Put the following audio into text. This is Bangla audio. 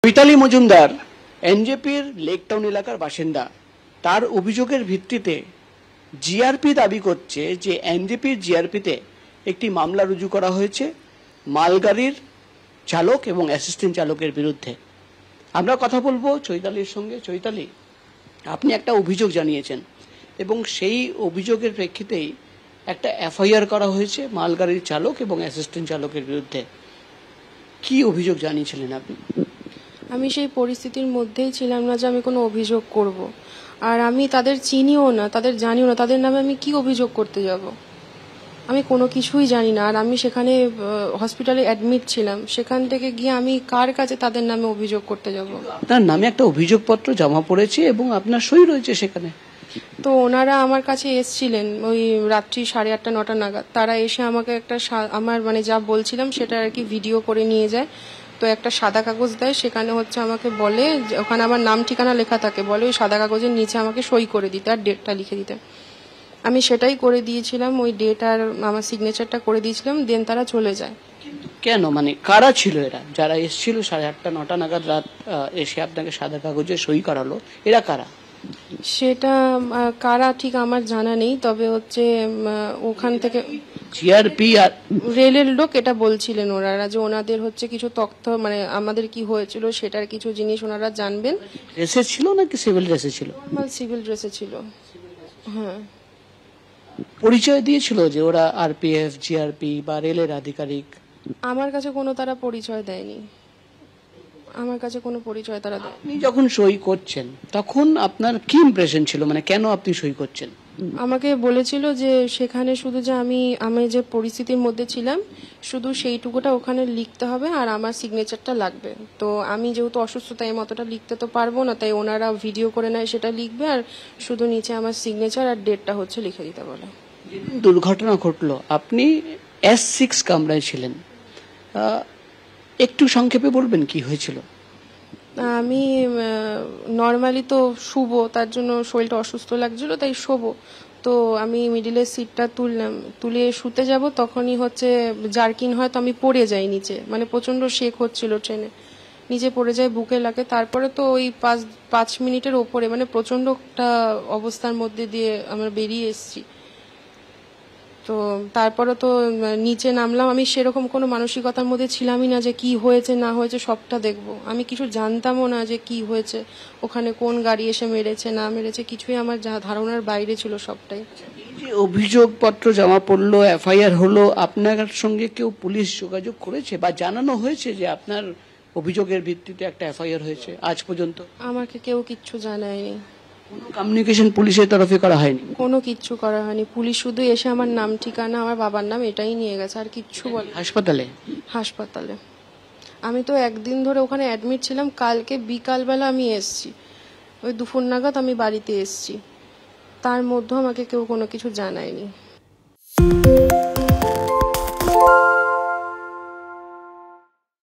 চৈতালি মজুমদার এনজেপির লেকটাউন এলাকার বাসিন্দা। তার অভিযোগের ভিত্তিতে জিআরপি দাবি করছে যে এনজেপির জিআরপিতে একটি মামলা রুজু করা হয়েছে মালগাড়ির চালক এবং অ্যাসিস্ট্যান্ট চালকের বিরুদ্ধে। আমরা কথা বলবো চৈতালির সঙ্গে। চৈতালি, আপনি একটা অভিযোগ জানিয়েছেন এবং সেই অভিযোগের প্রেক্ষিতেই একটা এফআইআর করা হয়েছে মালগাড়ির চালক এবং অ্যাসিস্ট্যান্ট চালকের বিরুদ্ধে। কি অভিযোগ জানিয়েছিলেন আপনি? আমি সেই পরিস্থিতির মধ্যেই ছিলাম না যে আমি কোনো অভিযোগ করব। আর আমি তাদের চিনিও না, তাদের জানিও না, তাদের নামে আমি কি অভিযোগ করতে যাব? আমি কোনো কিছুই জানি না। আর আমি সেখানে হসপিটালে অ্যাডমিট ছিলাম, সেখান থেকে গিয়ে আমি কার কাছে তাদের নামে অভিযোগ করতে যাব? আপনার নামে একটা অভিযোগপত্র জমা পড়েছে এবং আপনার সই রয়েছে সেখানে। তো ওনারা আমার কাছে এসছিলেন ওই রাত্রি 8:30 9টা নাগাদ। তারা এসে আমাকে একটা আমার মানে যা বলছিলাম সেটা আর কি ভিডিও করে নিয়ে যায়। তো একটা সাদা কাগজ দেয়, সেখানে হচ্ছে আমাকে বলে, ওখানে আমার নাম ঠিকানা লেখা থাকে, বলে ওই সাদা কাগজের নিচে আমাকে সই করে দিতে আর ডেটটা লিখে দিতে। আমি সেটাই করে দিয়েছিলাম, ওই ডেট আর আমার সিগনেচারটা করে দিয়েছিলাম। দেন তারা চলে যায়। কেন, মানে কারা ছিল এরা যারা এসেছিল 8:30 9টা নাগাদ রাত এসে আপনাকে সাদা কাগজে সই করালো? এরা কারা? সেটা কারা ঠিক আমার জানা নেই, তবে হচ্ছে ওখান থেকে জিআরপি আর রেলের লোক এটা বলছিলেন ওনারা, যে ওনাদের হচ্ছে কিছু তথ্য, মানে আমাদের কি হয়েছিল সেটার কিছু জিনিস ওনারা জানবেন। ড্রেসে ছিল নাকি সিভিল ড্রেসে ছিল? নর্মাল সিভিল ড্রেসে ছিল। হ্যাঁ। পরিচয় দিয়েছিল যে ওরা আরপিএফ, জিআরপি বা রেলের আধিকারিক? আমার কাছে কোনো তারা পরিচয় দেয়নি, আমার কাছে কোনো পরিচয় তারা দেয়। আপনি যখন সই করছেন তখন আপনার কি ইমপ্রেশন ছিল, মানে কেন আপনি সই করছেন? আমাকে বলেছিল যে সেখানে শুধু যে আমি যে পরিস্থিতির মধ্যে ছিলাম শুধু সেইটুকুটা ওখানে লিখতে হবে আর আমার সিগনেচারটা লাগবে। তো আমি যেহেতু অসুস্থ তাই অতটা লিখতে তো পারবো না, তাই ওনারা ভিডিও করে নেয়, সেটা লিখবে আর শুধু নিচে আমার সিগনেচার আর ডেটটা হচ্ছে লিখে দিতে বলে। দুর্ঘটনা ঘটলো, আপনি S6 কামরায় ছিলেন, একটু সংক্ষেপে বলবেন কি হয়েছিল? আমি নর্মালি তো শুবো, তার জন্য শরীরটা অসুস্থ লাগছিল তাই শোবো। তো আমি মিডিলের সিটটা তুলে শুতে যাব, তখনই হচ্ছে জার্কিন হয়, তো আমি পড়ে যাই নিচে, মানে প্রচন্ড শেক হচ্ছিল ট্রেনে, নিচে পড়ে যায়, বুকে লাগে। তারপরে তো ওই 5 মিনিটের ওপরে মানে প্রচন্ড একটা অবস্থার মধ্যে দিয়ে আমরা বেরিয়ে এসেছি। তো তারপরে তো নিচে নামলাম, আমি সেরকম কোনো মানসিকতার মধ্যে ছিলামই না যে কি হয়েছে না হয়েছে সবটা দেখবো। আমি কিছু জানতামও না যে কি হয়েছে, ওখানে কোন গাড়ি এসে মেরেছে না মেরেছে, কিছুই আমার ধারণার বাইরে ছিল সবটাই। যে অভিযোগপত্র জমা পড়লো, এফআইআর হলো, আপনার সঙ্গে কেউ পুলিশ যোগাযোগ করেছে বা জানানো হয়েছে যে আপনার অভিযোগের ভিত্তিতে একটা এফআইআর হয়েছে? আজ পর্যন্ত আমাকে কেউ কিচ্ছু জানায়নি, কোনো কমিউনিকেশন পুলিশের তরফে করা হয়নি? কোনো কিচ্ছু করা হয়নি। পুলিশ শুধু এসে আমার নাম ঠিকানা আমার বাবার নাম এটাই নিয়ে গেছে, আর কিচ্ছু বলে। হাসপাতালে আমি তো একদিন ধরে ওখানে অ্যাডমিট ছিলাম, কালকে বিকালবেলা আমি এসছি, ওই দুপুর নাগাদ আমি বাড়িতে এসছি, তার মধ্যে আমাকে কেউ কোনো কিছু জানায়নি।